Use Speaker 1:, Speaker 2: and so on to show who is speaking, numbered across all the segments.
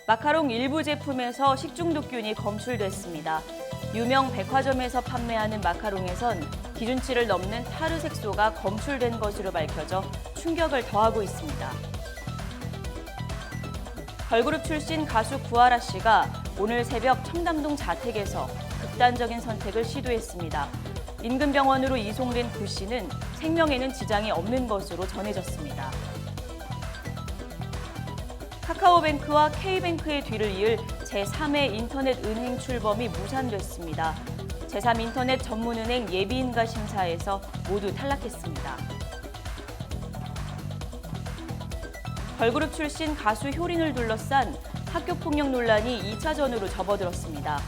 Speaker 1: 마카롱 일부 제품에서 식중독균이 검출됐습니다. 유명 백화점에서 판매하는 마카롱에선 기준치를 넘는 타르 색소가 검출된 것으로 밝혀져 충격을 더하고 있습니다. 걸그룹 출신 가수 구하라 씨가 오늘 새벽 청담동 자택에서 극단적인 선택을 시도했습니다. 인근 병원으로 이송된 구 씨는 생명에는 지장이 없는 것으로 전해졌습니다. 카카오뱅크와 K뱅크의 뒤를 이을 제3의 인터넷 은행 출범이 무산됐습니다. 제3인터넷 전문은행 예비인가 심사에서 모두 탈락했습니다. 걸그룹 출신 가수 효린을 둘러싼 학교폭력 논란이 2차전으로 접어들었습니다.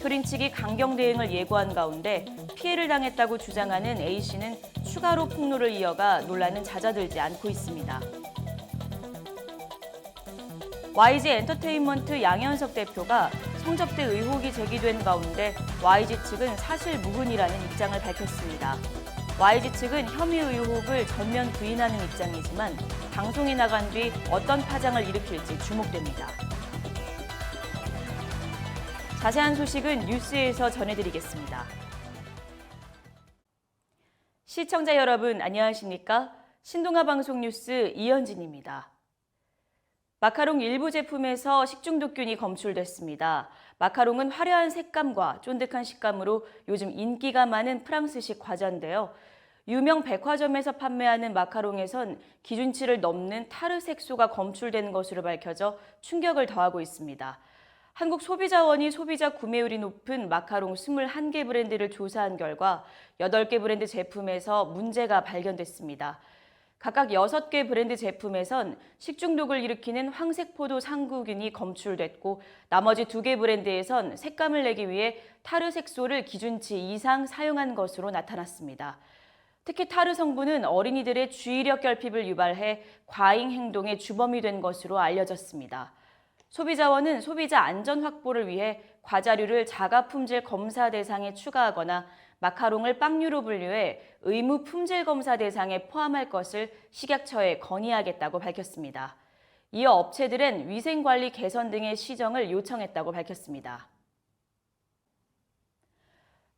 Speaker 1: 효린 측이 강경 대응을 예고한 가운데 피해를 당했다고 주장하는 A씨는 추가로 폭로를 이어가 논란은 잦아들지 않고 있습니다. YG 엔터테인먼트 양현석 대표가 성접대 의혹이 제기된 가운데 YG 측은 사실 무근이라는 입장을 밝혔습니다. YG 측은 혐의 의혹을 전면 부인하는 입장이지만 방송이 나간 뒤 어떤 파장을 일으킬지 주목됩니다. 자세한 소식은 뉴스에서 전해드리겠습니다. 시청자 여러분 안녕하십니까? 신동아 방송 뉴스 이현진입니다. 마카롱 일부 제품에서 식중독균이 검출됐습니다. 마카롱은 화려한 색감과 쫀득한 식감으로 요즘 인기가 많은 프랑스식 과자인데요. 유명 백화점에서 판매하는 마카롱에선 기준치를 넘는 타르 색소가 검출된 것으로 밝혀져 충격을 더하고 있습니다. 한국소비자원이 소비자 구매율이 높은 마카롱 21개 브랜드를 조사한 결과 8개 브랜드 제품에서 문제가 발견됐습니다. 각각 6개 브랜드 제품에선 식중독을 일으키는 황색포도 상구균이 검출됐고 나머지 2개 브랜드에선 색감을 내기 위해 타르 색소를 기준치 이상 사용한 것으로 나타났습니다. 특히 타르 성분은 어린이들의 주의력 결핍을 유발해 과잉 행동의 주범이 된 것으로 알려졌습니다. 소비자원은 소비자 안전 확보를 위해 과자류를 자가 품질 검사 대상에 추가하거나 마카롱을 빵류로 분류해 의무 품질 검사 대상에 포함할 것을 식약처에 건의하겠다고 밝혔습니다. 이어 업체들은 위생관리 개선 등의 시정을 요청했다고 밝혔습니다.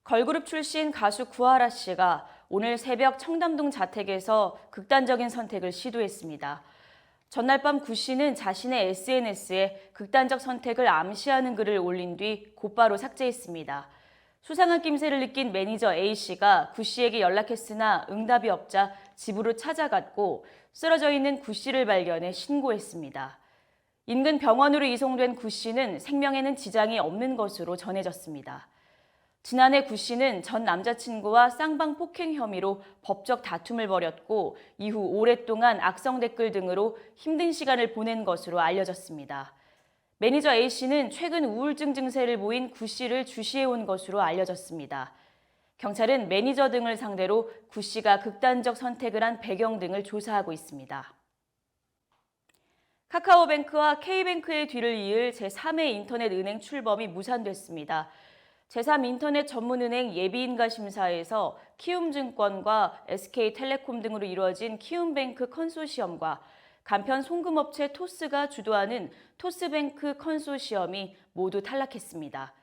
Speaker 1: 걸그룹 출신 가수 구하라 씨가 오늘 새벽 청담동 자택에서 극단적인 선택을 시도했습니다. 전날 밤 구 씨는 자신의 SNS에 극단적 선택을 암시하는 글을 올린 뒤 곧바로 삭제했습니다. 수상한 낌새를 느낀 매니저 A씨가 구 씨에게 연락했으나 응답이 없자 집으로 찾아갔고 쓰러져 있는 구 씨를 발견해 신고했습니다. 인근 병원으로 이송된 구 씨는 생명에는 지장이 없는 것으로 전해졌습니다. 지난해 구 씨는 전 남자친구와 쌍방 폭행 혐의로 법적 다툼을 벌였고 이후 오랫동안 악성 댓글 등으로 힘든 시간을 보낸 것으로 알려졌습니다. 매니저 A씨는 최근 우울증 증세를 보인 구 씨를 주시해온 것으로 알려졌습니다. 경찰은 매니저 등을 상대로 구 씨가 극단적 선택을 한 배경 등을 조사하고 있습니다. 카카오뱅크와 K뱅크의 뒤를 이을 제3의 인터넷 은행 출범이 무산됐습니다. 제3인터넷 전문은행 예비인가 심사에서 키움증권과 SK텔레콤 등으로 이루어진 키움뱅크 컨소시엄과 간편 송금업체 토스가 주도하는 토스뱅크 컨소시엄이 모두 탈락했습니다.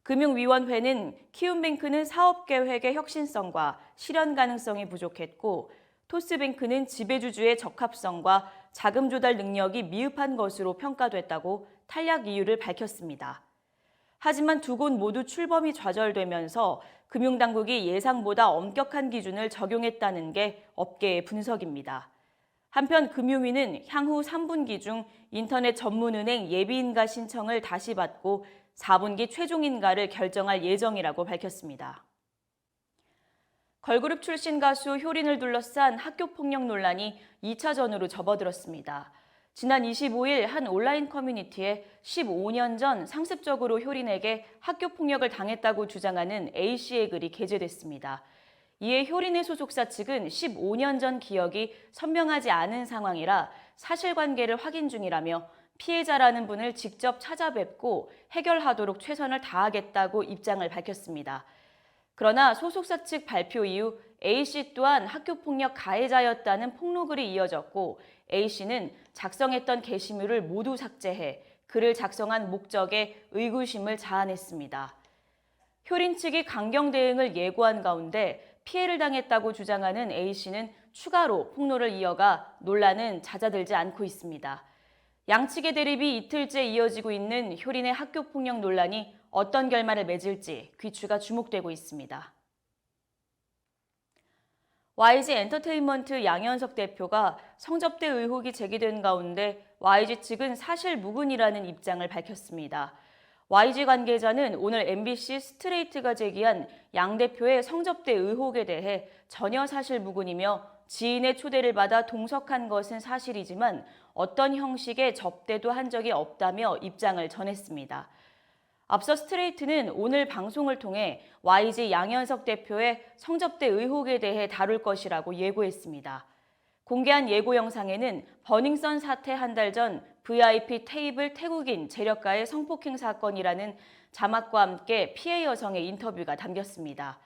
Speaker 1: 금융위원회는 키움뱅크는 사업계획의 혁신성과 실현 가능성이 부족했고 토스뱅크는 지배주주의 적합성과 자금 조달 능력이 미흡한 것으로 평가됐다고 탈락 이유를 밝혔습니다. 하지만 두 곳 모두 출범이 좌절되면서 금융당국이 예상보다 엄격한 기준을 적용했다는 게 업계의 분석입니다. 한편 금융위는 향후 3분기 중 인터넷 전문은행 예비인가 신청을 다시 받고 4분기 최종인가를 결정할 예정이라고 밝혔습니다. 걸그룹 출신 가수 효린을 둘러싼 학교폭력 논란이 2차전으로 접어들었습니다. 지난 25일 한 온라인 커뮤니티에 15년 전 상습적으로 효린에게 학교폭력을 당했다고 주장하는 A씨의 글이 게재됐습니다. 이에 효린의 소속사 측은 15년 전 기억이 선명하지 않은 상황이라 사실관계를 확인 중이라며 피해자라는 분을 직접 찾아뵙고 해결하도록 최선을 다하겠다고 입장을 밝혔습니다. 그러나 소속사 측 발표 이후 A씨 또한 학교폭력 가해자였다는 폭로글이 이어졌고 A씨는 작성했던 게시물을 모두 삭제해 글을 작성한 목적에 의구심을 자아냈습니다. 효린 측이 강경 대응을 예고한 가운데 피해를 당했다고 주장하는 A씨는 추가로 폭로를 이어가 논란은 잦아들지 않고 있습니다. 양측의 대립이 이틀째 이어지고 있는 효린의 학교폭력 논란이 어떤 결말을 맺을지 귀추가 주목되고 있습니다. YG 엔터테인먼트 양현석 대표가 성접대 의혹이 제기된 가운데 YG 측은 사실 무근이라는 입장을 밝혔습니다. YG 관계자는 오늘 MBC 스트레이트가 제기한 양 대표의 성접대 의혹에 대해 전혀 사실 무근이며 지인의 초대를 받아 동석한 것은 사실이지만 어떤 형식의 접대도 한 적이 없다며 입장을 전했습니다. 앞서 스트레이트는 오늘 방송을 통해 YG 양현석 대표의 성접대 의혹에 대해 다룰 것이라고 예고했습니다. 공개한 예고 영상에는 버닝썬 사태 한 달 전 VIP 테이블 태국인 재력가의 성폭행 사건이라는 자막과 함께 피해 여성의 인터뷰가 담겼습니다.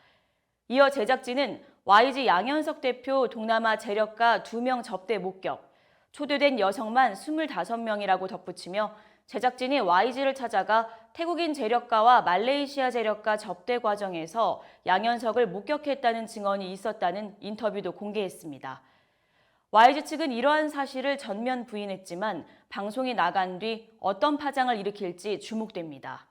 Speaker 1: 이어 제작진은 YG 양현석 대표 동남아 재력가 2명 접대 목격, 초대된 여성만 25명이라고 덧붙이며 제작진이 YG를 찾아가 태국인 재력가와 말레이시아 재력가 접대 과정에서 양현석을 목격했다는 증언이 있었다는 인터뷰도 공개했습니다. YG 측은 이러한 사실을 전면 부인했지만 방송이 나간 뒤 어떤 파장을 일으킬지 주목됩니다.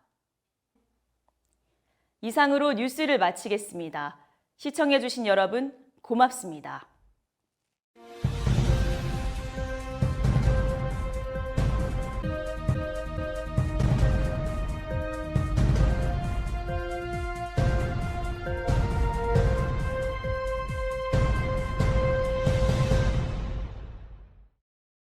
Speaker 1: 이상으로 뉴스를 마치겠습니다. 시청해주신 여러분 고맙습니다.